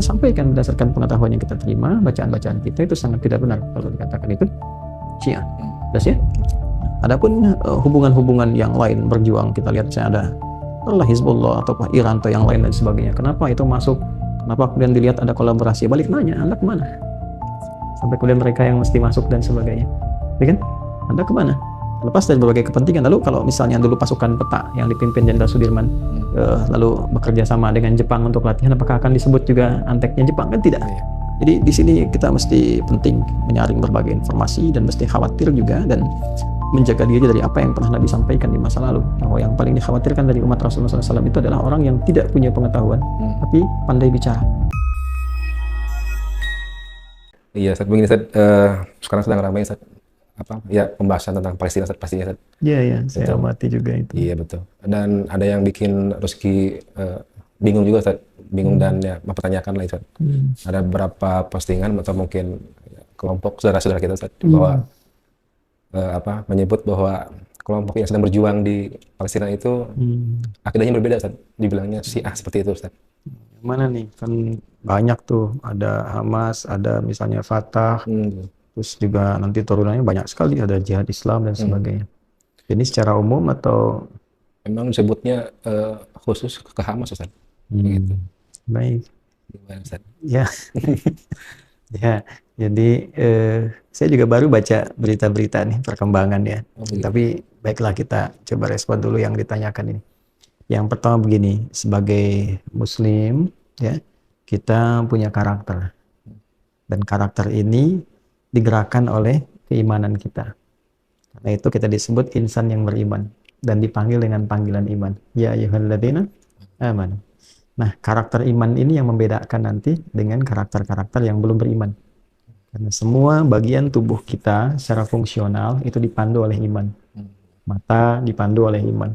kita sampaikan berdasarkan pengetahuan yang kita terima, bacaan-bacaan kita itu sangat tidak benar kalau dikatakan itu Syiah. Jelas ya? Adapun hubungan-hubungan yang lain berjuang, kita lihat ada Hizbullah atau Iran atau yang lain dan sebagainya. Kenapa itu masuk? Kenapa kemudian dilihat ada kolaborasi? Balik nanya, Anda kemana? Sampai kemudian mereka yang mesti masuk dan sebagainya. Ya kan? Anda kemana? Lepas dari berbagai kepentingan. Lalu kalau misalnya dulu pasukan peta yang dipimpin Jenderal Sudirman lalu bekerja sama dengan Jepang untuk latihan, apakah akan disebut juga anteknya Jepang? Kan tidak. Jadi di sini kita mesti penting menyaring berbagai informasi dan mesti khawatir juga dan menjaga diri dari apa yang pernah Nabi sampaikan di masa lalu, bahwa yang paling dikhawatirkan dari umat Rasulullah SAW itu adalah orang yang tidak punya pengetahuan tapi pandai bicara. Iya, Ustaz, begini Ustaz, sekarang sedang ramai Ustaz, pembahasan tentang Palestina Ustaz, pastinya Ustaz. Iya, saya amati juga itu. Iya, betul. Dan ada yang bikin Ruski bingung juga Ustaz, bingung dan ya mempertanyakan lah Ustaz. Ada beberapa postingan atau mungkin kelompok saudara-saudara kita Ustaz, bahwa menyebut bahwa kelompok yang sedang berjuang di Palestina itu akidahnya berbeda Ustaz. Dibilangnya Syiah seperti itu Ustaz. Mana nih? Kan banyak tuh, ada Hamas, ada misalnya Fatah, terus juga nanti turunannya banyak sekali, ada Jihad Islam dan sebagainya. Ini secara umum atau memang disebutnya khusus ke Hamas Ustaz? Gitu. Baik. Gimana Ustaz? Ya. Ya, jadi saya juga baru baca berita-berita nih perkembangan ya. Tapi baiklah, kita coba respon dulu yang ditanyakan ini. Yang pertama begini, sebagai Muslim ya, kita punya karakter. Dan karakter ini digerakkan oleh keimanan kita. Karena itu kita disebut insan yang beriman dan dipanggil dengan panggilan iman. Ya ayyuhalladzina amanu. Nah, karakter iman ini yang membedakan nanti dengan karakter-karakter yang belum beriman. Karena semua bagian tubuh kita secara fungsional itu dipandu oleh iman. Mata dipandu oleh iman.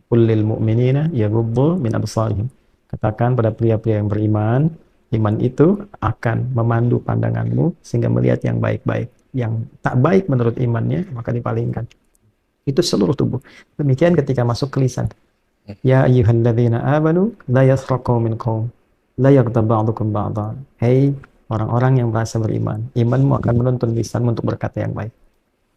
Qul lil mu'minina yaghuddu min absarihim. Katakan pada pria-pria yang beriman, iman itu akan memandu pandanganmu sehingga melihat yang baik-baik. Yang tak baik menurut imannya, maka dipalingkan. Itu seluruh tubuh. Demikian ketika masuk ke lisan. Ya ayyuhalladzina amanu la yaskhar qaumin qaum la yaghtab ba'dukum ba'dha. Hei orang-orang yang merasa beriman, imanmu akan menuntun lisanmu untuk berkata yang baik.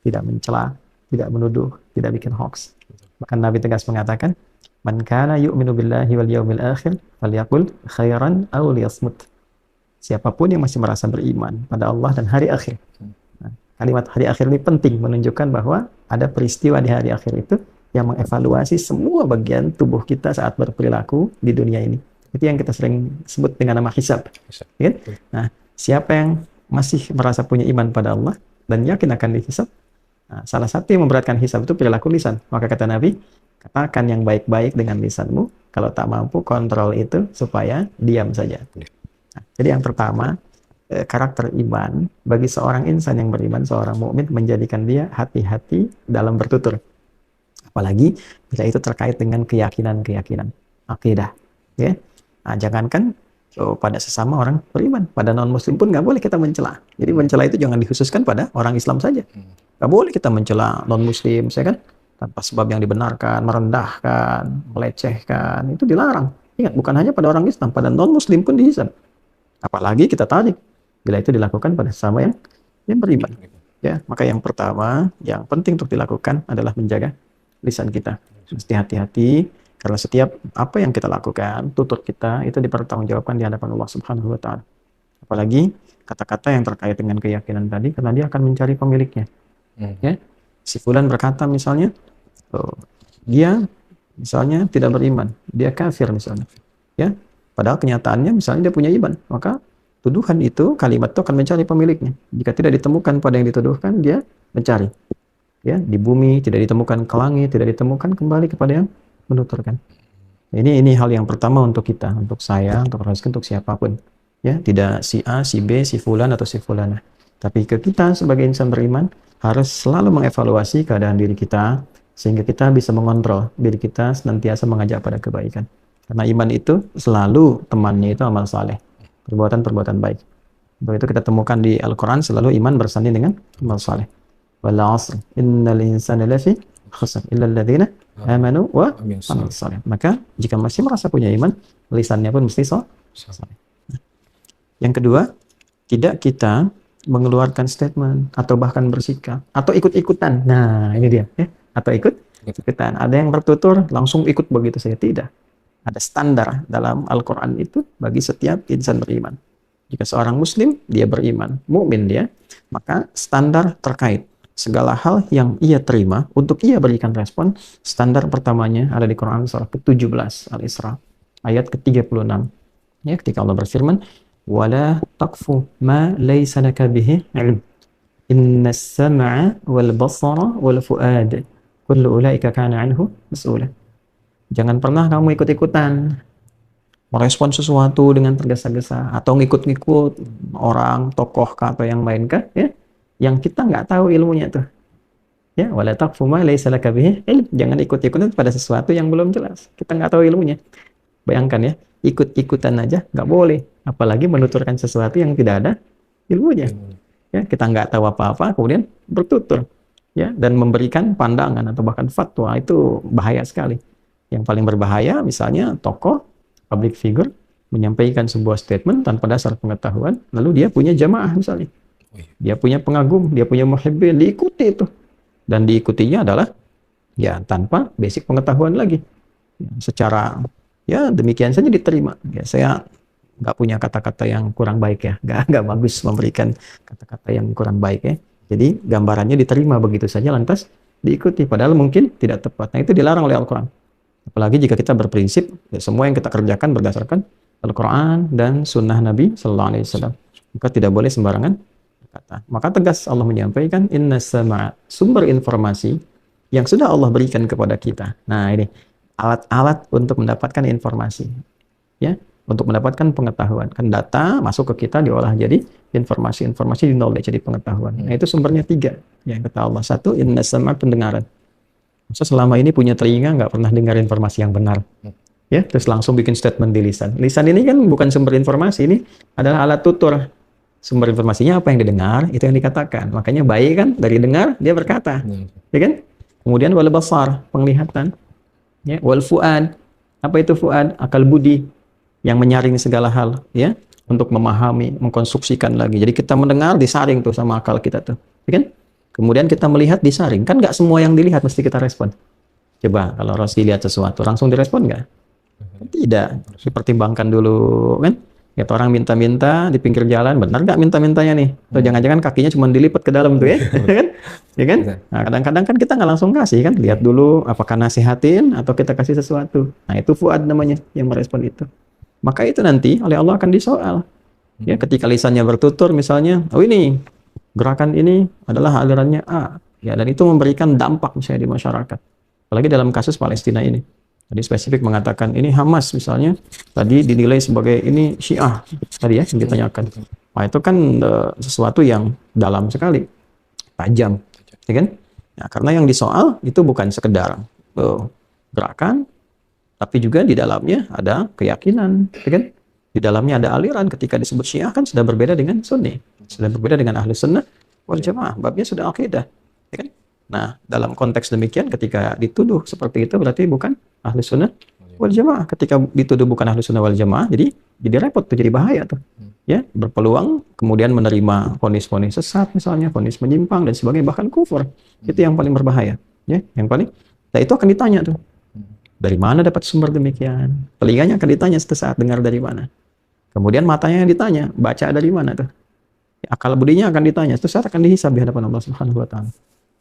Tidak mencela, tidak menuduh, tidak bikin hoax. Bahkan Nabi tegas mengatakan, "Man kana yu'minu billahi wal yawmil akhir falyaqul khairan aw liyasmut." Siapapun yang masih merasa beriman pada Allah dan hari akhir. Nah, kalimat hari akhir ini penting menunjukkan bahwa ada peristiwa di hari akhir itu yang mengevaluasi semua bagian tubuh kita saat berperilaku di dunia ini. Itu yang kita sering sebut dengan nama hisab. Ya? Nah, siapa yang masih merasa punya iman pada Allah dan yakin akan dihisab, nah, salah satu yang memberatkan hisab itu perilaku lisan. Maka kata Nabi, katakan yang baik-baik dengan lisanmu, kalau tak mampu kontrol itu supaya diam saja. Nah, jadi yang pertama, karakter iman bagi seorang insan yang beriman, seorang mukmin, menjadikan dia hati-hati dalam bertutur. Apalagi bila itu terkait dengan keyakinan-keyakinan, akidah. Ya? Nah, jangankan pada sesama orang beriman, pada non-muslim pun nggak boleh kita mencela. Jadi mencela itu jangan dikhususkan pada orang Islam saja. Nggak boleh kita mencela non-muslim, saya kan, tanpa sebab yang dibenarkan, merendahkan, melecehkan, itu dilarang. Ingat, bukan hanya pada orang Islam, pada non-muslim pun dihisab. Apalagi kita tarik bila itu dilakukan pada sesama yang beriman. Ya, maka yang pertama, yang penting untuk dilakukan adalah menjaga lisan kita. Mesti hati-hati, karena setiap apa yang kita lakukan, tutur kita itu dipertanggungjawabkan di hadapan Allah Subhanahu wa Ta'ala. Apalagi kata-kata yang terkait dengan keyakinan tadi, karena dia akan mencari pemiliknya. Ya, si fulan berkata misalnya, dia misalnya tidak beriman, dia kafir misalnya. Ya, padahal kenyataannya misalnya dia punya iman, maka tuduhan itu, kalimat itu akan mencari pemiliknya. Jika tidak ditemukan pada yang dituduhkan, dia mencari. Ya, di bumi tidak ditemukan ke langit, tidak ditemukan kembali kepada yang menuturkan. Ini hal yang pertama untuk kita, untuk saya, untuk Rizky, untuk siapapun. Ya, tidak si A, si B, si fulan atau si fulana. Tapi ke kita sebagai insan beriman harus selalu mengevaluasi keadaan diri kita sehingga kita bisa mengontrol diri kita senantiasa mengajak pada kebaikan. Karena iman itu selalu temannya itu amal saleh, perbuatan-perbuatan baik. Untuk itu kita temukan di Al-Quran selalu iman bersanding dengan amal saleh. Wal 'asr innal insana lafi khusr illa alladziina amanu wa amilus salih. Maka jika masih merasa punya iman, lisannya pun mesti saleh. Yang kedua, tidak kita mengeluarkan statement atau bahkan bersikap atau ikut-ikutan. Nah, ini dia, ya. Atau ikut-ikutan. Ada yang bertutur langsung ikut begitu saja. Tidak. Ada standar dalam Al-Quran itu bagi setiap insan beriman. Jika seorang muslim, dia beriman, mukmin dia, maka standar terkait segala hal yang ia terima untuk ia berikan respon, standar pertamanya ada di Quran surah ke-17 Al-Isra ayat ke-36. Ya, ketika Allah berfirman, "Wala taqfu ma laysa laka bihi 'ilm. Innas sam'a wal basara wal fu'ad kullu ulaika kana 'anhu mas'ula." Jangan pernah kamu ikut-ikutan merespon sesuatu dengan tergesa-gesa atau ngikut-ngikut orang, tokoh kah atau yang lain kah, ya, yang kita nggak tahu ilmunya tuh. Ya, wala taqfu ma laysa laka bihi ilm. Jangan ikut-ikutan pada sesuatu yang belum jelas. Kita nggak tahu ilmunya. Bayangkan ya, ikut-ikutan aja nggak boleh, apalagi menuturkan sesuatu yang tidak ada ilmunya. Ya, kita nggak tahu apa-apa, kemudian bertutur, ya, dan memberikan pandangan atau bahkan fatwa, itu bahaya sekali. Yang paling berbahaya, misalnya tokoh, public figure, menyampaikan sebuah statement tanpa dasar pengetahuan, lalu dia punya jamaah misalnya, dia punya pengagum, dia punya muhibbin, diikuti itu, dan diikutinya adalah ya tanpa basic pengetahuan lagi, ya, secara ya demikian saja diterima. Ya, saya nggak punya kata-kata yang kurang baik ya, nggak bagus memberikan kata-kata yang kurang baik ya. Jadi gambarannya diterima begitu saja lantas diikuti, padahal mungkin tidak tepat. Nah, itu dilarang oleh Al-Quran. Apalagi jika kita berprinsip ya, semua yang kita kerjakan berdasarkan Al-Quran dan Sunnah Nabi Sallallahu Alaihi Wasallam, maka tidak boleh sembarangan berkata. Maka tegas Allah menyampaikan, Inna sama, sumber informasi yang sudah Allah berikan kepada kita. Nah, ini alat-alat untuk mendapatkan informasi, ya, untuk mendapatkan pengetahuan. Kan data masuk ke kita diolah jadi informasi di knowledge, jadi pengetahuan. Nah, itu sumbernya 3. Yang kata Allah, 1, inna sama, pendengaran. Masa selama ini punya telinga nggak pernah dengar informasi yang benar, ya, terus langsung bikin statement di lisan. Lisan ini kan bukan sumber informasi, ini adalah alat tutur. Sumber informasinya apa yang didengar, itu yang dikatakan. Makanya baik kan, dari dengar dia berkata, ya kan? Kemudian wal basar, penglihatan. Ya, wal fuad, apa itu fuad? Akal budi yang menyaring segala hal, ya, untuk memahami, mengkonstruksikan lagi. Jadi kita mendengar disaring tuh sama akal kita tuh, ya kan? Kemudian kita melihat disaring, kan nggak semua yang dilihat mesti kita respon. Coba kalau Rosti lihat sesuatu langsung direspon nggak? Tidak, dipertimbangkan dulu, kan? Ya, orang minta-minta di pinggir jalan, benar nggak minta-mintanya nih? Atau jangan-jangan kakinya cuma dilipat ke dalam tuh, ya, kan? Ya kan? Nah, kadang-kadang kan kita nggak langsung kasih, kan? Lihat dulu apakah nasihatin atau kita kasih sesuatu. Nah, itu fuad namanya yang merespon itu. Maka itu nanti oleh Allah akan disoal. Ya, ketika lisannya bertutur misalnya, oh ini gerakan ini adalah alirannya A, ya, dan itu memberikan dampak misalnya di masyarakat. Apalagi dalam kasus Palestina ini. Tadi spesifik mengatakan ini Hamas misalnya, tadi dinilai sebagai ini Syiah tadi ya yang ditanyakan. Nah, itu kan sesuatu yang dalam sekali, tajam, ya kan? Nah, karena yang disoal itu bukan sekedar gerakan, tapi juga di dalamnya ada keyakinan, ya kan? Di dalamnya ada aliran. Ketika disebut Syiah kan sudah berbeda dengan Sunni, sudah berbeda dengan Ahlu Sunnah wal Jamaah, babnya sudah akidah, ya kan? Nah, dalam konteks demikian ketika dituduh seperti itu berarti bukan Ahlu Sunnah wal Jamaah. Ketika dituduh bukan Ahlu Sunnah wal Jamaah, jadi repot tuh, jadi bahaya tuh. Ya, berpeluang kemudian menerima vonis-vonis sesat misalnya, vonis menyimpang dan sebagainya, bahkan kufur. Itu yang paling berbahaya, ya, yang paling. Nah, itu akan ditanya tuh. Dari mana dapat sumber demikian? Telinganya akan ditanya sesaat, dengar dari mana? Kemudian matanya yang ditanya, baca dari mana tuh? Akal budinya akan ditanya, sesaat akan dihisab di hadapan Allah Subhanahu wa taala.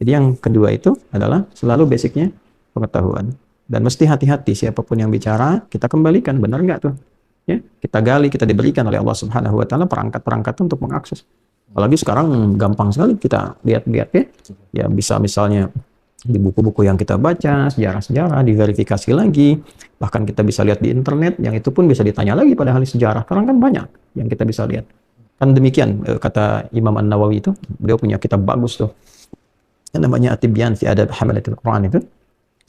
Jadi yang kedua itu adalah selalu basicnya pengetahuan. Dan mesti hati-hati siapapun yang bicara, kita kembalikan, benar nggak tuh? Ya, kita gali, kita diberikan oleh Allah Subhanahu wa taala perangkat-perangkat untuk mengakses. Apalagi sekarang gampang sekali kita lihat-lihat, ya. Ya, bisa misalnya di buku-buku yang kita baca, sejarah-sejarah, diverifikasi lagi. Bahkan kita bisa lihat di internet, yang itu pun bisa ditanya lagi pada ahli sejarah. Karena kan banyak yang kita bisa lihat. Kan demikian kata Imam An-Nawawi itu, beliau punya kitab bagus tuh, yang namanya At-Tibyan fi Adab Hamalatil Quran itu.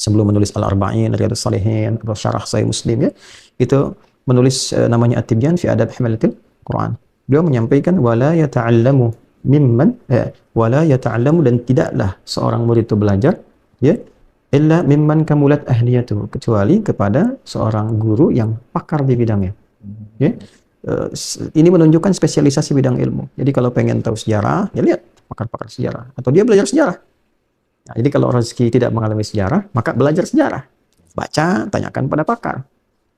Sebelum menulis Al-Arba'in, Riyadhus Shalihin, atau Syarah Sahih Muslim, ya, itu menulis namanya At-Tibyan fi Adab Hamalatil Quran. Beliau menyampaikan wala yata'allamu mimman wala yata'allamu, dan tidaklah seorang murid itu belajar, ya, illa mimman kamulat ahliyatuhu, kecuali kepada seorang guru yang pakar di bidangnya. Ya. ini menunjukkan spesialisasi bidang ilmu. Jadi kalau pengen tahu sejarah, ya lihat pakar-pakar sejarah atau dia belajar sejarah. Nah, jadi kalau rezeki tidak mengalami sejarah, maka belajar sejarah. Baca, tanyakan pada pakar.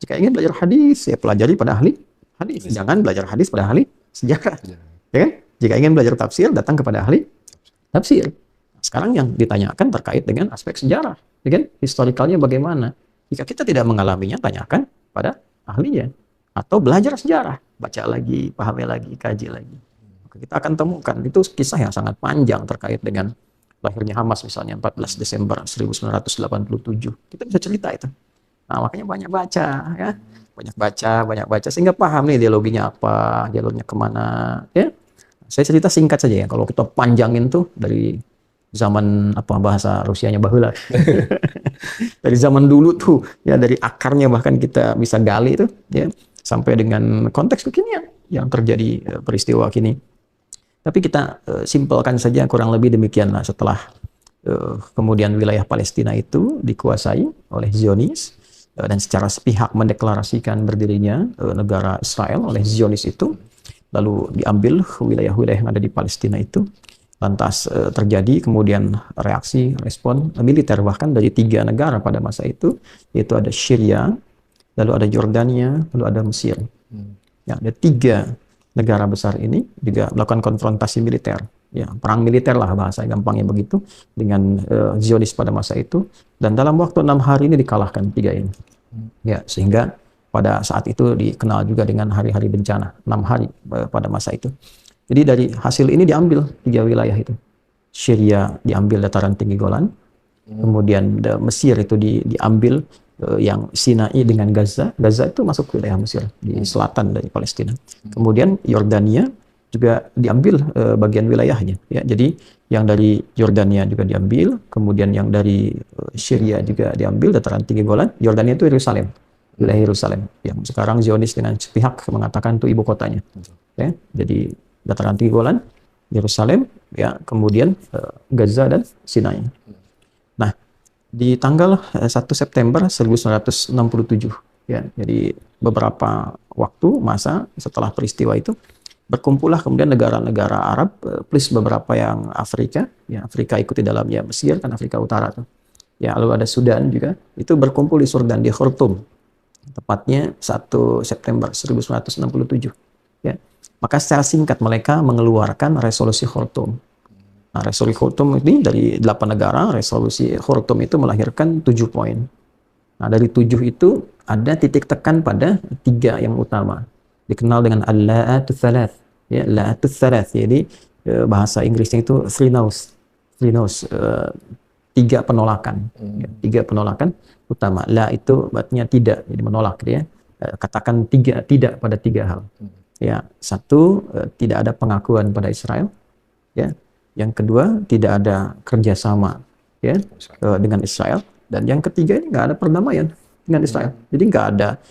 Jika ingin belajar hadis, ya pelajari pada ahli hadis. Jangan belajar hadis pada ahli sejarah. Ya kan? Jika ingin belajar tafsir, datang kepada ahli tafsir. Sekarang yang ditanyakan terkait dengan aspek sejarah. Ya kan? Historikalnya bagaimana? Jika kita tidak mengalaminya, tanyakan pada ahlinya. Atau belajar sejarah. Baca lagi, pahami lagi, kaji lagi. Maka kita akan temukan. Itu kisah yang sangat panjang terkait dengan lahirnya Hamas misalnya 14 Desember 1987. Kita bisa cerita itu. Nah, makanya banyak baca ya. Banyak baca sehingga paham nih ideologinya apa, jalurnya kemana ya. Saya cerita singkat saja ya. Kalau kita panjangin tuh dari zaman apa bahasa Rusianya bahula. Dari zaman dulu tuh ya, dari akarnya bahkan kita bisa gali itu ya, sampai dengan konteks kekinian yang terjadi peristiwa kini. Tapi kita simpelkan saja kurang lebih demikianlah. Setelah kemudian wilayah Palestina itu dikuasai oleh Zionis dan secara sepihak mendeklarasikan berdirinya negara Israel oleh Zionis itu, lalu diambil wilayah-wilayah yang ada di Palestina itu, lantas terjadi kemudian reaksi respon militer bahkan dari 3 negara pada masa itu, yaitu ada Syria, lalu ada Yordania, lalu ada Mesir. Ya, ada 3 negara besar ini juga melakukan konfrontasi militer, ya perang militer lah bahasa gampangnya begitu dengan Zionis pada masa itu, dan dalam waktu 6 hari ini dikalahkan 3 ini, ya sehingga pada saat itu dikenal juga dengan hari-hari bencana 6 hari pada masa itu. Jadi dari hasil ini diambil 3 wilayah itu, Syria diambil dataran tinggi Golan, kemudian Mesir itu diambil yang Sinai dengan Gaza. Gaza itu masuk ke wilayah Mesir di selatan dari Palestina. Kemudian Yordania juga diambil bagian wilayahnya. Ya, jadi yang dari Yordania juga diambil, kemudian yang dari Syria juga diambil dataran tinggi Golan. Yordania itu Yerusalem, wilayah Yerusalem yang sekarang Zionis dengan sepihak mengatakan itu ibu kotanya. Ya, jadi dataran tinggi Golan, Yerusalem, ya kemudian Gaza dan Sinai. Nah, di tanggal 1 September 1967, ya, jadi beberapa waktu masa setelah peristiwa itu, berkumpullah kemudian negara-negara Arab plus beberapa yang Afrika, ya Afrika ikut di dalamnya Mesir kan Afrika Utara tuh. Ya, lalu ada Sudan juga, itu berkumpul di Sudan di Khartoum. Tepatnya 1 September 1967. Ya. Maka secara singkat mereka mengeluarkan resolusi Khartoum. Nah, resolusi Khartoum ini dari 8 negara, resolusi Khartoum itu melahirkan 7 poin. Nah, dari 7 itu ada titik tekan pada 3 yang utama. Dikenal dengan al-la'atu thalath. Ya, la'atu thalath. Jadi bahasa Inggrisnya itu three no's. 3 penolakan. Ya, 3 penolakan utama. La itu artinya tidak, jadi menolak dia. Katakan tidak pada 3 hal. Ya, 1, tidak ada pengakuan pada Israel. Ya. Yang kedua, tidak ada kerjasama ya dengan Israel, dan yang ketiga ini nggak ada perdamaian dengan Israel. Jadi nggak ada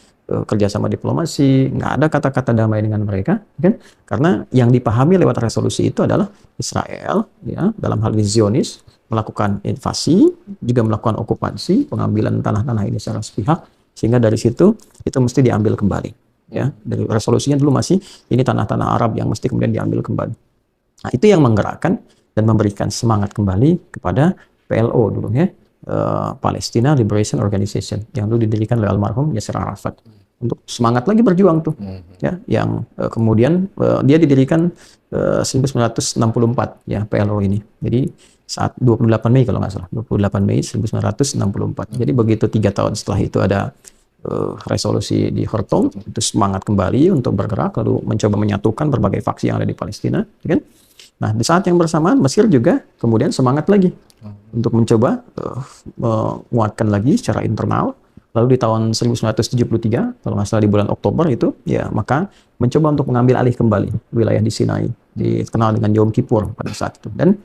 kerjasama diplomasi, nggak ada kata-kata damai dengan mereka, kan? Karena yang dipahami lewat resolusi itu adalah Israel, ya dalam hal ini Zionis melakukan invasi, juga melakukan okupansi, pengambilan tanah-tanah ini secara sepihak, sehingga dari situ itu mesti diambil kembali. Ya, dari resolusinya dulu masih ini tanah-tanah Arab yang mesti kemudian diambil kembali. Nah, itu yang menggerakkan dan memberikan semangat kembali kepada PLO dulu ya, Palestina Liberation Organization, yang dulu didirikan oleh almarhum Yasser Arafat, untuk semangat lagi berjuang tuh, ya, yang kemudian dia didirikan 1964 ya PLO ini. Jadi saat 28 Mei kalau nggak salah, 28 Mei 1964. Jadi begitu 3 tahun setelah itu ada resolusi di Khartoum, itu semangat kembali untuk bergerak lalu mencoba menyatukan berbagai faksi yang ada di Palestina, kan? Nah, di saat yang bersamaan Mesir juga kemudian semangat lagi untuk mencoba menguatkan lagi secara internal. Lalu di tahun 1973, kalau nggak salah di bulan Oktober itu, ya maka mencoba untuk mengambil alih kembali wilayah di Sinai, dikenal dengan Yom Kippur pada saat itu. Dan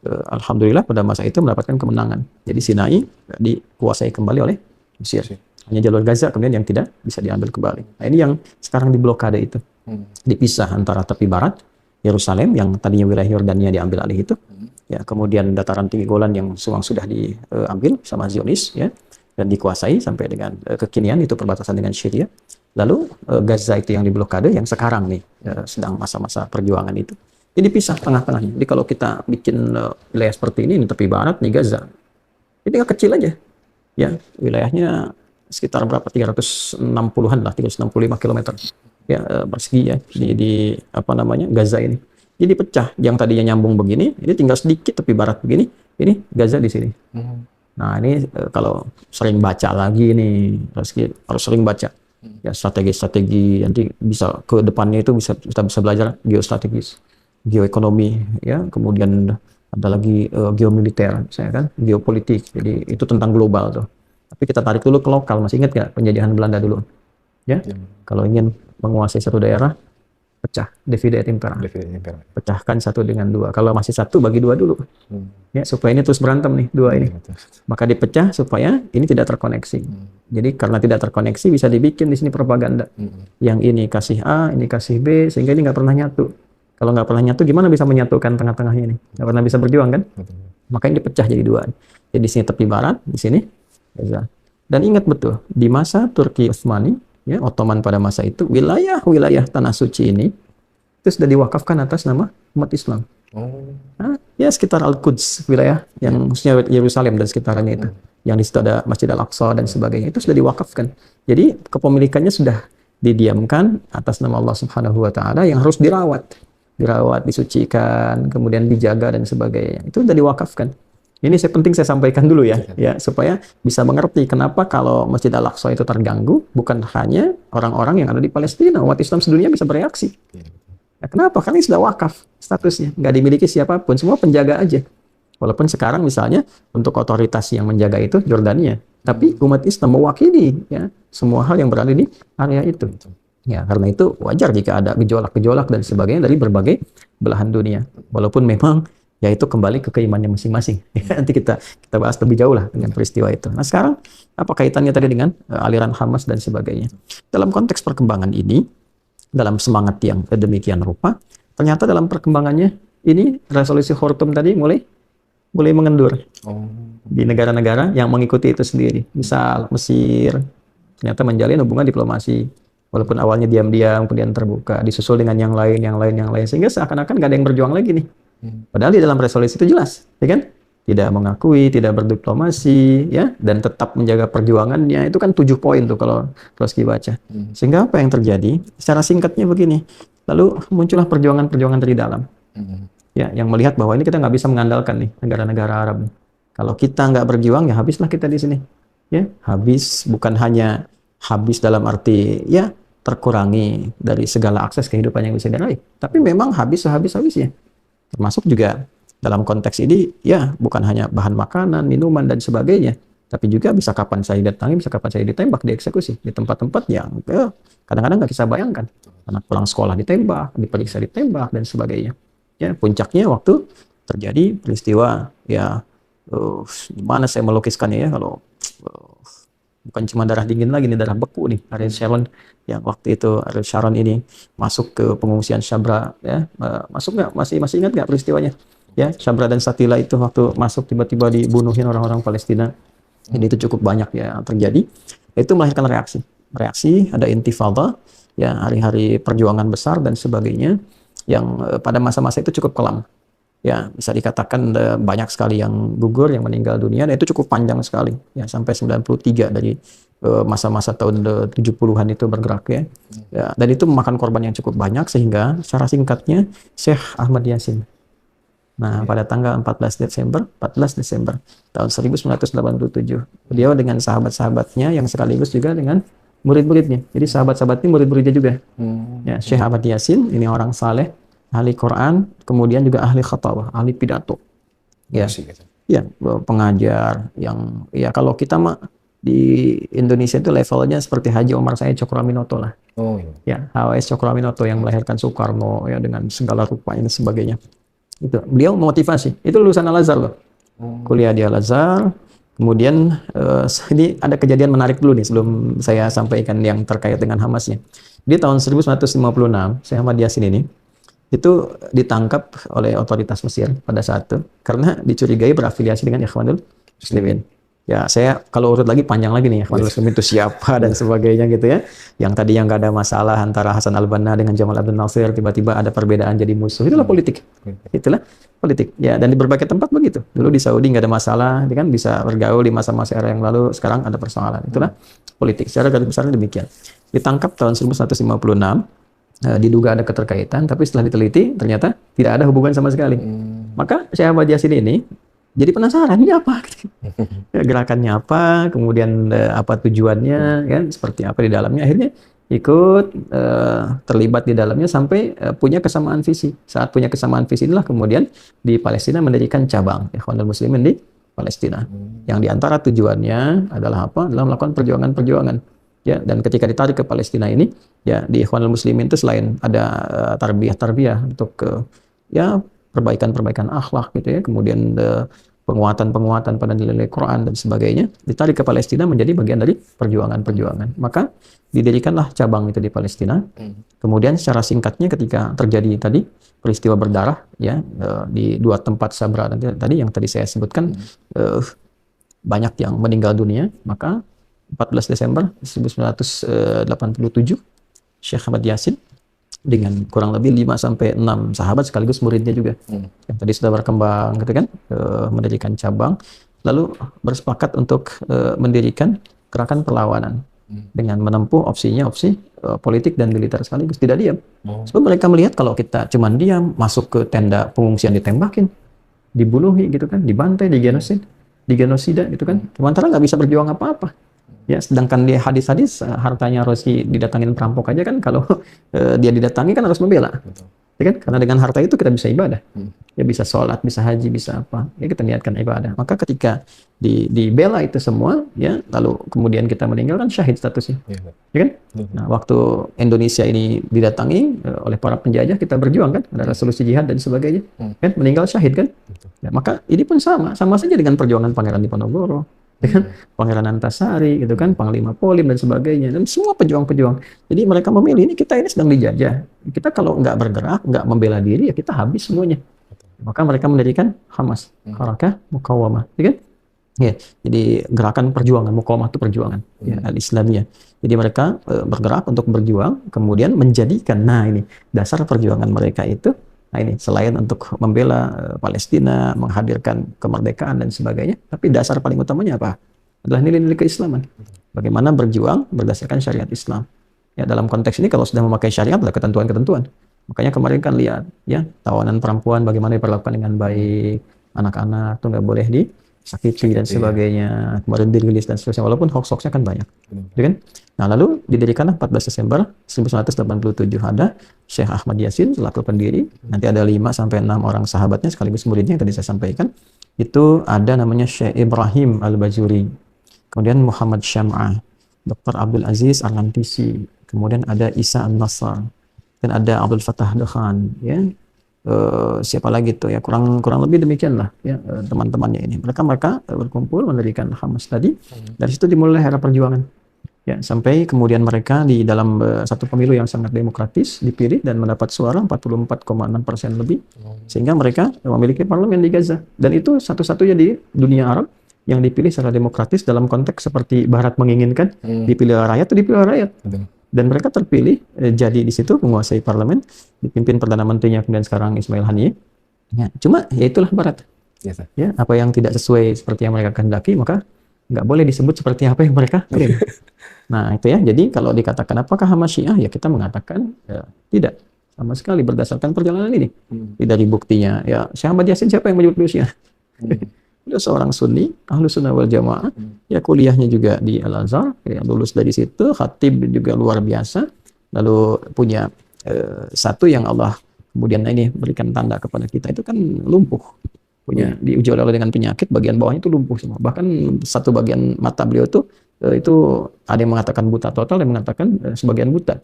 alhamdulillah pada masa itu mendapatkan kemenangan. Jadi Sinai dikuasai kembali oleh Mesir. Hanya jalur Gaza kemudian yang tidak bisa diambil kembali. Nah, ini yang sekarang diblokade itu. Dipisah antara tepi barat Yerusalem yang tadinya wilayah Yordania diambil alih itu, ya kemudian dataran tinggi Golan yang sudah diambil sama Zionis, ya, dan dikuasai sampai dengan kekinian itu perbatasan dengan Syria. Lalu Gaza itu yang diblokade, yang sekarang nih sedang masa-masa perjuangan itu. Ini dipisah tengah-tengahnya. Jadi kalau kita bikin wilayah seperti ini tepi barat nih Gaza. Ini tinggal kecil aja. Ya, wilayahnya sekitar berapa? 360-an lah, 365 km. Ya, persegi ya di apa namanya? Gaza ini. Jadi pecah. Yang tadinya nyambung begini, ini tinggal sedikit tepi barat begini. Ini Gaza di sini. Nah, ini kalau sering baca lagi nih, harus sering baca. Ya, strategi-strategi nanti bisa ke depannya itu kita bisa belajar geostrategis, geoekonomi, ya, kemudian ada lagi geomiliter, saya kan, geopolitik. Jadi itu tentang global tuh. Tapi kita tarik dulu ke lokal. Masih ingat nggak penjajahan Belanda dulu? Ya, kalau ingin menguasai satu daerah, pecah, divide et impera. Pecahkan satu dengan dua. Kalau masih satu, bagi dua dulu. Ya, supaya ini terus berantem nih, dua ini. Maka dipecah supaya ini tidak terkoneksi. Jadi karena tidak terkoneksi, bisa dibikin di sini propaganda. Yang ini kasih A, ini kasih B, sehingga ini nggak pernah nyatu. Kalau nggak pernah nyatu, gimana bisa menyatukan tengah-tengahnya ini? Nggak pernah bisa berjuang kan? Makanya dipecah jadi dua. Jadi di sini tepi barat, di sini Gaza. Dan ingat betul, di masa Turki Utsmani, ya, Ottoman pada masa itu, wilayah-wilayah tanah suci ini itu sudah diwakafkan atas nama umat Islam. Nah, ya sekitar Al-Quds, wilayah yang khususnya Yerusalem dan sekitarnya itu, yang di situ ada Masjid Al-Aqsa dan sebagainya, itu sudah diwakafkan. Jadi kepemilikannya sudah didiamkan atas nama Allah Subhanahu wa taala yang harus dirawat, disucikan, kemudian dijaga dan sebagainya. Itu sudah diwakafkan. Ini penting saya sampaikan dulu ya, supaya bisa mengerti kenapa kalau Masjid Al-Aqsa itu terganggu, bukan hanya orang-orang yang ada di Palestina, umat Islam sedunia bisa bereaksi. Nah, kenapa? Karena ini sudah wakaf statusnya, nggak dimiliki siapapun, semua penjaga aja. Walaupun sekarang misalnya untuk otoritas yang menjaga itu Jordania, tapi umat Islam mewakili ya semua hal yang berada di area itu. Ya, karena itu wajar jika ada gejolak-gejolak dan sebagainya dari berbagai belahan dunia. Walaupun memang ya itu kembali ke keimanannya masing-masing. Nanti kita bahas lebih jauh lah dengan peristiwa itu. Nah sekarang apa kaitannya tadi dengan aliran Hamas dan sebagainya? Dalam konteks perkembangan ini, dalam semangat yang demikian rupa, ternyata dalam perkembangannya ini resolusi Khartoum tadi mulai mengendur di negara-negara yang mengikuti itu sendiri. Misal Mesir ternyata menjalin hubungan diplomasi, walaupun awalnya diam-diam, kemudian terbuka, disusul dengan yang lain, sehingga seakan-akan nggak ada yang berjuang lagi nih. Padahal di dalam resolusi itu jelas, ya kan? Tidak mengakui, tidak berdiplomasi, ya, dan tetap menjaga perjuangannya. Itu kan 7 poin tuh kalau Roski baca. Sehingga apa yang terjadi? Secara singkatnya begini. Lalu muncullah perjuangan-perjuangan dari dalam. Ya, yang melihat bahwa ini kita nggak bisa mengandalkan nih negara-negara Arab. Kalau kita nggak berjuang, ya habislah kita di sini. Ya, habis bukan hanya habis dalam arti ya terkurangi dari segala akses kehidupan yang bisa diraih, tapi memang habis sehabis-habisnya. Termasuk juga dalam konteks ini, ya bukan hanya bahan makanan, minuman, dan sebagainya, tapi juga bisa kapan saya datangi, bisa kapan saya ditembak, dieksekusi, di tempat-tempat yang kadang-kadang nggak bisa bayangkan. Anak pulang sekolah ditembak, diperiksa ditembak, dan sebagainya. Ya, puncaknya waktu terjadi peristiwa, ya, gimana saya melukiskannya ya, kalau bukan cuma darah dingin lagi, nih darah beku nih. Ariel Sharon yang waktu itu Ariel Sharon ini masuk ke pengungsian Sabra, ya, masuk nggak? Masih ingat nggak peristiwanya? Ya, Sabra dan Shatila itu waktu masuk tiba-tiba dibunuhin orang-orang Palestina. Jadi itu cukup banyak ya terjadi. Itu melahirkan reaksi, ada intifada, ya hari-hari perjuangan besar dan sebagainya yang pada masa-masa itu cukup kelam. Ya, bisa dikatakan banyak sekali yang gugur, yang meninggal dunia, dan itu cukup panjang sekali, ya sampai 93 dari masa-masa tahun 70-an itu bergerak ya. Ya. Dan itu memakan korban yang cukup banyak, sehingga secara singkatnya Syekh Ahmad Yasin. Nah, pada tanggal 14 Desember tahun 1987, beliau dengan sahabat-sahabatnya yang sekaligus juga dengan murid-muridnya. Jadi sahabat-sahabat ini murid-muridnya juga. Ya, Syekh Ahmad Yasin ini orang saleh, ahli Quran, kemudian juga ahli khatawah, ahli pidato. Ya, ya, pengajar yang ya kalau kita mah di Indonesia itu levelnya seperti Haji Omar Said Cokroaminoto lah. Ya, HWS Cokroaminoto yang melahirkan Soekarno ya dengan segala rupanya dan sebagainya. Itu beliau motivasi. Itu lulusan Al-Azhar loh. Kuliah di Al-Azhar. Kemudian ini ada kejadian menarik dulu nih sebelum saya sampaikan yang terkait dengan Hamasnya. Di tahun 1956, Syekh Ahmad Yasin ini itu ditangkap oleh otoritas Mesir pada saat itu karena dicurigai berafiliasi dengan Ikhwanul Muslimin. Ya, saya kalau urut lagi panjang lagi nih, Ikhwanul Muslimin itu siapa dan sebagainya gitu ya. Yang tadi yang nggak ada masalah antara Hasan al-Banna dengan Jamal Abdel Nasir, tiba-tiba ada perbedaan jadi musuh. Itulah politik. Itulah politik. Ya, dan di berbagai tempat begitu. Dulu di Saudi nggak ada masalah, dia kan bisa bergaul di masa-masa era yang lalu, sekarang ada persoalan. Itulah politik. Secara garis besar demikian. Ditangkap tahun 1156, diduga ada keterkaitan, tapi setelah diteliti ternyata tidak ada hubungan sama sekali. Maka Syekh Ahmad Yasin ini jadi penasaran, ini apa? Ya, gerakannya apa, kemudian apa tujuannya, kan? Seperti apa di dalamnya. Akhirnya ikut terlibat di dalamnya sampai punya kesamaan visi. Saat punya kesamaan visi inilah kemudian di Palestina mendirikan cabang Ikhwanul Muslimin di Palestina. Yang diantara tujuannya adalah apa? Adalah melakukan perjuangan-perjuangan. Ya, dan ketika ditarik ke Palestina ini, ya di Ikhwanul Muslimin itu selain ada tarbiyah-tarbiyah untuk ya perbaikan-perbaikan akhlak gitu ya, kemudian penguatan-penguatan pada nilai-nilai Quran dan sebagainya, ditarik ke Palestina menjadi bagian dari perjuangan-perjuangan. Maka didirikanlah cabang itu di Palestina. Kemudian secara singkatnya ketika terjadi tadi peristiwa berdarah ya di dua tempat Sabra tadi yang tadi saya sebutkan, banyak yang meninggal dunia, maka 14 Desember 1987 Syekh Ahmad Yasin dengan kurang lebih 5-6 sahabat sekaligus muridnya juga yang tadi sudah berkembang gitu kan, mendirikan cabang, lalu bersepakat untuk mendirikan gerakan perlawanan dengan menempuh opsi politik dan militer sekaligus, tidak diam. Sebab mereka melihat kalau kita cuman diam, masuk ke tenda pengungsian ditembakin, dibunuhi gitu kan, dibantai, digenosida gitu kan, sementara nggak bisa berjuang apa-apa. Ya, sedangkan di hadis-hadis hartanya Rosi didatangin perampok aja kan, kalau dia didatangi kan harus membela. Ya kan? Karena dengan harta itu kita bisa ibadah. Ya bisa sholat, bisa haji, bisa apa. Ya kita niatkan ibadah. Maka ketika dibela itu semua, ya lalu kemudian kita meninggal kan syahid statusnya. Ya kan? Nah, waktu Indonesia ini didatangi oleh para penjajah, kita berjuang kan, ada resolusi jihad dan sebagainya. Kan meninggal syahid kan? Ya, maka ini pun sama saja dengan perjuangan Pangeran Diponegoro. Kan Pangeran Antasari gitu kan, Panglima Polim dan sebagainya, dan semua pejuang-pejuang. Jadi mereka memilih, ini kita ini sedang dijajah, kita kalau nggak bergerak, nggak membela diri, ya kita habis semuanya. Maka mereka mendirikan Hamas, Harakah Muqawamah, ya kan? Ya, jadi gerakan perjuangan, Muqawamah itu perjuangan ya, al-Islamiyah. Jadi mereka bergerak untuk berjuang, kemudian menjadikan, nah ini dasar perjuangan mereka itu. Nah ini selain untuk membela Palestina, menghadirkan kemerdekaan dan sebagainya, tapi dasar paling utamanya apa? Adalah nilai-nilai keislaman. Bagaimana berjuang berdasarkan syariat Islam. Ya dalam konteks ini kalau sudah memakai syariat ada ketentuan-ketentuan. Makanya kemarin kan lihat ya tawanan perempuan bagaimana diperlakukan dengan baik, anak-anak tuh nggak boleh disakiti dan sebagainya. Kemarin dirilis dan seterusnya, walaupun hoax-hoaxnya kan banyak. Ya kan? Nah lalu didirikanlah 14 Desember 1987 ada Syekh Ahmad Yasin selaku pendiri, nanti ada 5-6 orang sahabatnya sekaligus muridnya yang tadi saya sampaikan. Itu ada namanya Syekh Ibrahim Al-Bajuri, kemudian Muhammad Syam'ah, Dr. Abdul Aziz Al-Lantisi, kemudian ada Isa An-Nasr, dan ada Abdul Fattah Khan, ya. Siapa lagi tuh ya, kurang lebih demikian lah ya teman-temannya ini. Mereka berkumpul mendirikan Hamas tadi. Dari situ dimulai era perjuangan. Ya, sampai kemudian mereka di dalam satu pemilu yang sangat demokratis dipilih dan mendapat suara 44,6% lebih, sehingga mereka memiliki parlemen di Gaza, dan itu satu-satunya di dunia Arab yang dipilih secara demokratis dalam konteks seperti Barat menginginkan, dipilih rakyat itu dipilih rakyat. Dan mereka terpilih jadi di situ menguasai parlemen, dipimpin perdana menterinya kemudian sekarang Ismail Haniyeh. Ya, cuma ya itulah Barat. Ya, apa yang tidak sesuai seperti yang mereka kehendaki maka nggak boleh disebut seperti apa yang mereka klaim. Nah itu ya, jadi kalau dikatakan apakah Hamas Syiah, ya kita mengatakan ya, tidak sama sekali berdasarkan perjalanan ini. Dari buktinya, ya Syekh Ahmad Yasin siapa yang menyebut beliau Syiah? Beliau seorang Sunni, Ahlus Sunnah wal Jamaah, ya kuliahnya juga di Al-Azhar, ya, lulus dari situ, khatib juga luar biasa, lalu punya satu yang Allah kemudian ini berikan tanda kepada kita, itu kan lumpuh. Punya diuji oleh Allah dengan penyakit, bagian bawahnya itu lumpuh semua. Bahkan satu bagian mata beliau itu ada yang mengatakan buta total, yang mengatakan sebagian buta,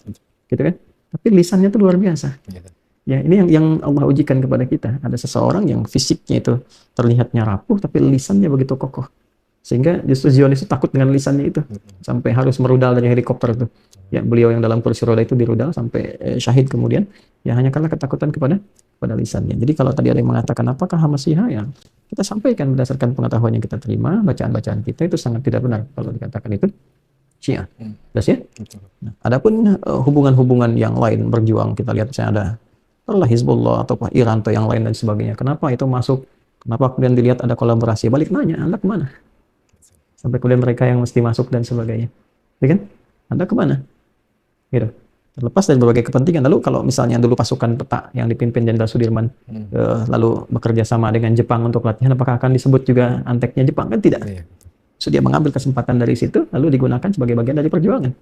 gitu kan? Tapi lisannya itu luar biasa. Ya ini yang Allah ujikan kepada kita. Ada seseorang yang fisiknya itu terlihatnya rapuh, tapi lisannya begitu kokoh, sehingga justru Zionis itu takut dengan lisannya itu, sampai harus merudal dari helikopter itu. Ya beliau yang dalam kursi roda itu dirudal sampai syahid kemudian. Ya hanya karena ketakutan kepada lisannya. Jadi kalau tadi ada yang mengatakan apakah Hamas Syiah, ya kita sampaikan berdasarkan pengetahuan yang kita terima, bacaan-bacaan kita itu sangat tidak benar kalau dikatakan itu Syiah. Jelas ya? Nah, adapun hubungan-hubungan yang lain berjuang, kita lihat misalnya ada adalah Hizbullah atau Iran atau yang lain dan sebagainya. Kenapa itu masuk? Kenapa kemudian dilihat ada kolaborasi? Balik nanya, Anda kemana? Sampai kemudian mereka yang mesti masuk dan sebagainya. Ya kan? Anda kemana? Gitu. Terlepas dari berbagai kepentingan. Lalu kalau misalnya dulu pasukan peta yang dipimpin Jenderal Sudirman lalu bekerja sama dengan Jepang untuk latihan, apakah akan disebut juga anteknya Jepang? Kan tidak. So, dia mengambil kesempatan dari situ lalu digunakan sebagai bagian dari perjuangan.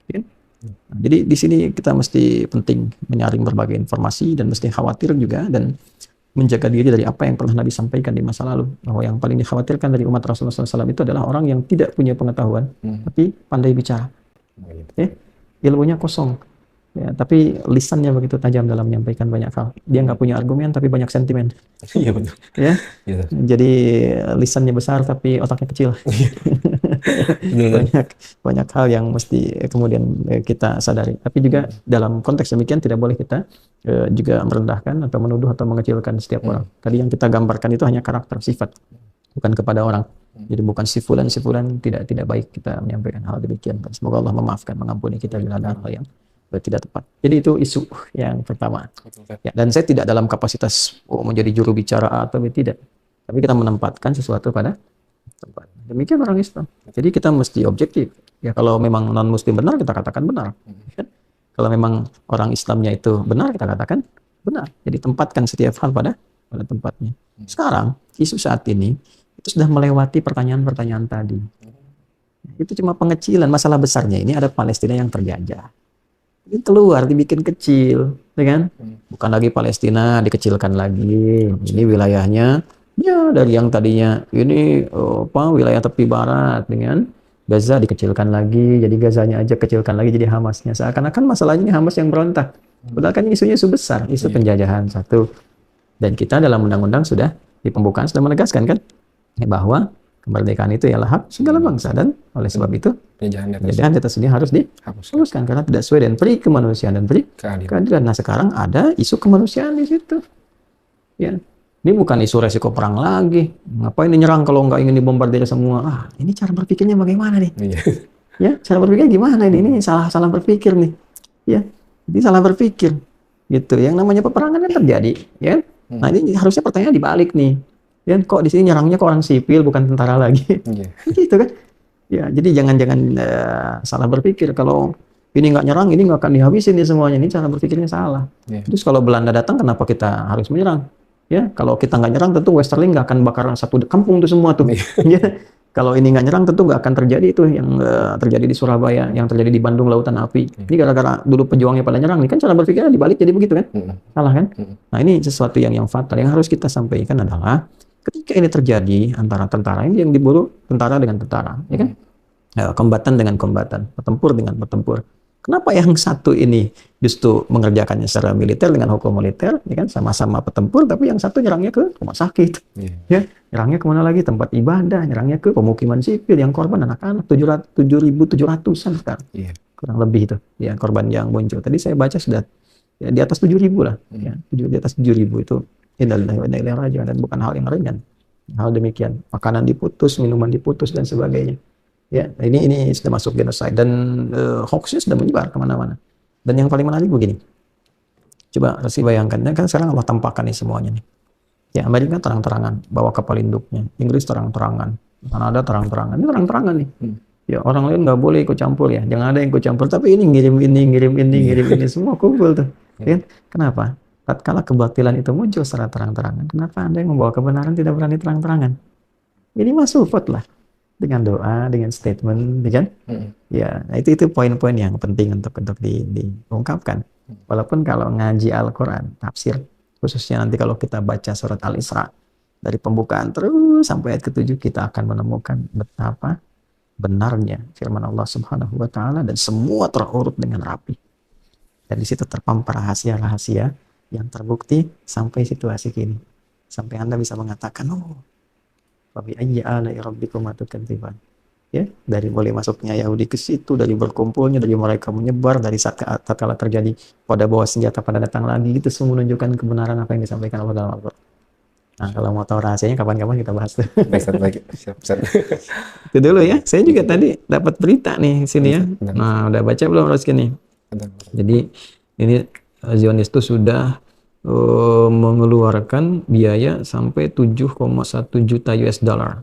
Ya kan? Nah, jadi di sini kita mesti penting menyaring berbagai informasi dan mesti khawatir juga dan menjaga diri dari apa yang pernah Nabi sampaikan di masa lalu, bahwa yang paling dikhawatirkan dari umat Rasulullah SAW itu adalah orang yang tidak punya pengetahuan tapi pandai bicara, ilmunya kosong, ya, tapi lisannya begitu tajam dalam menyampaikan banyak hal. Dia nggak punya argumen tapi banyak sentimen. Iya betul. Ya, Iya. jadi lisannya besar tapi otaknya kecil. banyak hal yang mesti kemudian kita sadari. Tapi juga dalam konteks demikian tidak boleh kita juga merendahkan atau menuduh atau mengecilkan setiap orang. Tadi yang kita gambarkan itu hanya karakter, sifat, bukan kepada orang. Jadi bukan sifulan tidak baik kita menyampaikan hal demikian. Semoga Allah memaafkan, mengampuni kita bila ada hal yang tidak tepat. Jadi itu isu yang pertama. Ya, dan saya tidak dalam kapasitas menjadi juru bicara atau tidak. Tapi kita menempatkan sesuatu pada tempat. Demikian orang Islam. Jadi kita mesti objektif. Ya kalau memang non Muslim benar kita katakan benar. Ya? Kalau memang orang Islamnya itu benar kita katakan benar. Jadi tempatkan setiap hal pada tempatnya. Sekarang isu saat ini itu sudah melewati pertanyaan-pertanyaan tadi. Itu cuma pengecilan. Masalah besarnya ini ada Palestina yang terjajah. Ini keluar dibikin kecil, ya kan? Bukan lagi Palestina dikecilkan lagi. Ini wilayahnya ya dari yang tadinya ini wilayah tepi barat dengan Gaza dikecilkan lagi, jadi Gazanya aja kecilkan lagi jadi Hamasnya. Seakan-akan masalahnya ini Hamas yang berontak. Padahal kan isunya isu besar, isu penjajahan satu. Dan kita dalam undang-undang sudah di pembukaan sudah menegaskan kan bahwa kemerdekaan itu ialah hak segala bangsa dan oleh sebab itu penjajahan di atas dunia harus dihapuskan karena tidak sesuai dengan peri kemanusiaan dan peri keadilan. Nah sekarang ada isu kemanusiaan di situ. Ya. Ini bukan isu resiko perang lagi. Ngapain nyerang kalau nggak ingin dibombardir semua? Ini cara berpikirnya bagaimana nih? Ya, cara berpikir gimana ini? Ini salah berpikir nih. Ya, ini salah berpikir. Gitu. Yang namanya peperangan kan terjadi, ya. Nah, ini harusnya pertanyaan dibalik nih. Ya, kok di sini nyerangnya ke orang sipil bukan tentara lagi? Gitu kan? Ya, jadi jangan salah berpikir kalau ini nggak nyerang, ini nggak akan dihabisin nih semuanya. Ini cara berpikirnya salah. Terus kalau Belanda datang, kenapa kita harus menyerang? Ya, kalau kita nggak nyerang tentu Westerling nggak akan bakar satu kampung tuh semua tuh. Ya, kalau ini nggak nyerang tentu nggak akan terjadi itu yang terjadi di Surabaya, yang terjadi di Bandung Lautan Api. Ini gara-gara dulu pejuangnya pada nyerang nih kan cara berpikirnya dibalik jadi begitu kan? Salah kan? Nah ini sesuatu yang fatal yang harus kita sampaikan adalah ketika ini terjadi antara tentara ini yang diburu tentara dengan tentara, ya kan? Kombatan dengan kombatan, petempur dengan petempur. Kenapa yang satu ini justru mengerjakannya secara militer dengan hukum militer, ya kan, sama-sama petempur, tapi yang satu nyerangnya ke rumah sakit, ya, nyerangnya kemana lagi, tempat ibadah, nyerangnya ke pemukiman sipil, yang korban anak-anak 7.700-an sekarang, kurang lebih itu, ya korban yang muncul. Tadi saya baca sudah ya, di atas 7.000 lah, ya, di atas 7.000 itu, dan bukan hal yang ringan, hal demikian, makanan diputus, minuman diputus dan sebagainya. Ya, ini sudah masuk genocide dan hoaxnya sudah menyebar kemana-mana. Dan yang paling menarik begini, coba Resi bayangkan, kan sekarang Allah tampakkan nih semuanya nih. Ya, Amerika terang-terangan bawa kapal induknya, Inggris terang-terangan, Kanada terang-terangan, ini terang-terangan nih. Ya orang lain nggak boleh ikut campur ya, jangan ada yang ikut campur. Tapi ini ngirim ini semua kumpul tuh. Ya, kenapa? Tatkala kebatilan itu muncul secara terang-terangan, kenapa Anda yang membawa kebenaran tidak berani terang-terangan? Ini masuk lah. Dengan doa, dengan statement, kan? Ya, nah itu poin-poin yang penting untuk diungkapkan. Walaupun kalau ngaji Al-Quran, tafsir, khususnya nanti kalau kita baca surat Al-Isra dari pembukaan terus sampai ayat ke-7 kita akan menemukan betapa benarnya firman Allah Subhanahu wa taala dan semua terurut dengan rapi. Dan di situ terpampar rahasia-rahasia yang terbukti sampai situasi kini. Sampai Anda bisa mengatakan, Fabi ayyi ala'i rabbikuma tukadziban. Ya, dari mulai masuknya Yahudi ke situ, dari berkumpulnya, dari mereka menyebar, dari saat tatkala terjadi pada bawa senjata pada datang lagi, itu semua menunjukkan kebenaran apa yang disampaikan Allah dalam Al-Qur'an. Nah, kalau mau tahu rahasianya kapan-kapan kita bahas tuh. Baik, Ustaz, baik. Siap, Ustaz. Itu dulu ya. Saya juga tadi dapat berita nih sini ya. Tentang, Nah, udah baca belum Roski nih? tentang. Jadi ini Zionis itu sudah mengeluarkan biaya sampai 7,1 juta US dollar.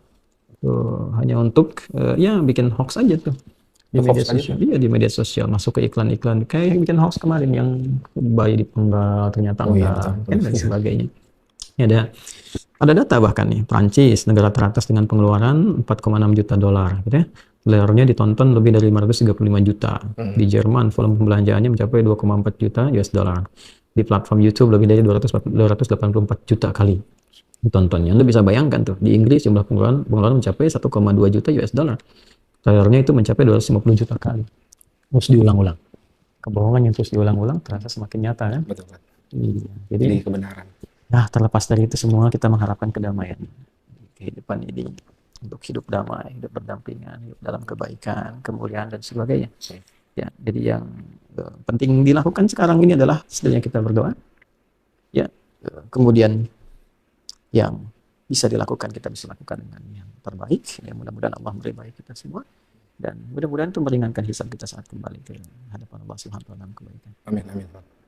Hanya untuk ya bikin hoax aja tuh di Hoax media aja, sosial. Iya, di media sosial masuk ke iklan-iklan kayak bikin hoax kemarin yang bayi dipenggal ternyata Oh iya, enggak betul, kan betul. dan sebagainya. Ya, ada data bahkan nih, Prancis negara teratas dengan pengeluaran 4,6 juta dolar gitu ya. Layarnya ditonton lebih dari 535 juta. Di Jerman volume pembelanjaannya mencapai 2,4 juta US dollar. Di platform YouTube lebih dari 284 juta kali ditontonnya. Anda bisa bayangkan tuh, di Inggris jumlah pengeluaran mencapai 1,2 juta US dollar. Layarnya itu mencapai 250 juta kali. Terus diulang-ulang. Kebohongan yang terus diulang-ulang terasa semakin nyata kan? Betul, Ustaz. Iya. Jadi Jadi kebenaran. nah, terlepas dari itu semua, kita mengharapkan kedamaian di kehidupan ini untuk hidup damai, hidup berdampingan, hidup dalam kebaikan, kemuliaan dan sebagainya. Ya, jadi yang penting dilakukan sekarang ini adalah sebenarnya kita berdoa. Ya, kemudian yang bisa dilakukan kita bisa lakukan dengan yang terbaik. Ya, mudah-mudahan Allah meridai kita semua dan mudah-mudahan itu meringankan hisab kita saat kembali ke hadapan Allah Subhanahu wa taala dalam kebaikan. Amin, amin.